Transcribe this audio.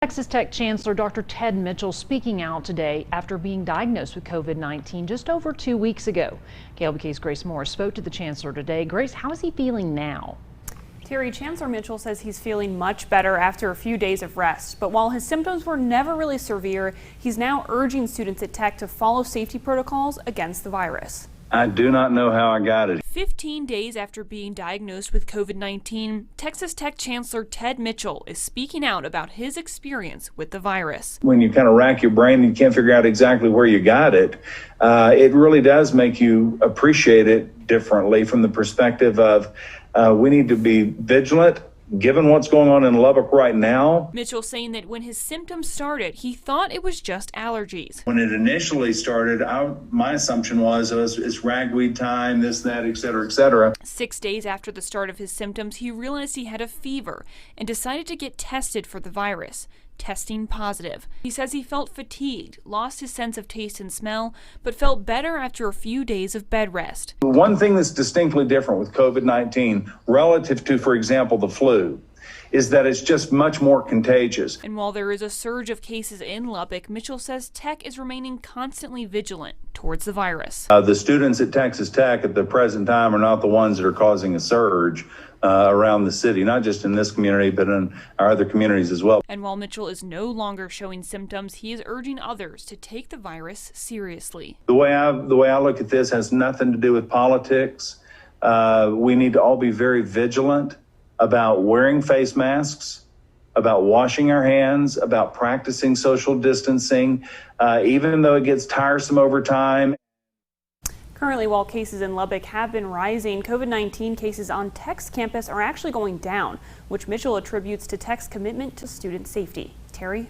Texas Tech Chancellor Dr. Ted Mitchell speaking out today after being diagnosed with COVID-19 just over 2 weeks ago. KLBK's Grace Morris spoke to the Chancellor today. Grace, how is he feeling now? Terry, Chancellor Mitchell says he's feeling much better after a few days of rest. But while his symptoms were never really severe, he's now urging students at Tech to follow safety protocols against the virus. I do not know how I got it. 15 days after being diagnosed with COVID-19, Texas Tech Chancellor Ted Mitchell is speaking out about his experience with the virus. When you kind of rack your brain and you can't figure out exactly where you got it, it really does make you appreciate it differently from the perspective of we need to be vigilant. Given what's going on in Lubbock right now. Mitchell saying that when his symptoms started, he thought it was just allergies. When it initially started, my assumption was it's ragweed time, this, that, et cetera, et cetera. 6 days after the start of his symptoms, he realized he had a fever and decided to get tested for the virus. Testing positive. He says he felt fatigued, lost his sense of taste and smell, but felt better after a few days of bed rest. One thing that's distinctly different with COVID-19 relative to, for example, the flu, is that it's just much more contagious. And while there is a surge of cases in Lubbock, Mitchell says Tech is remaining constantly vigilant towards the virus. The students at Texas Tech at the present time are not the ones that are causing a surge around the city, not just in this community, but in our other communities as well. And while Mitchell is no longer showing symptoms, he is urging others to take the virus seriously. The way I look at this has nothing to do with politics. We need to all be very vigilant about wearing face masks, about washing our hands, about practicing social distancing, even though it gets tiresome over time. Currently, while cases in Lubbock have been rising, COVID-19 cases on Tech's campus are actually going down, which Mitchell attributes to Tech's commitment to student safety. Terry?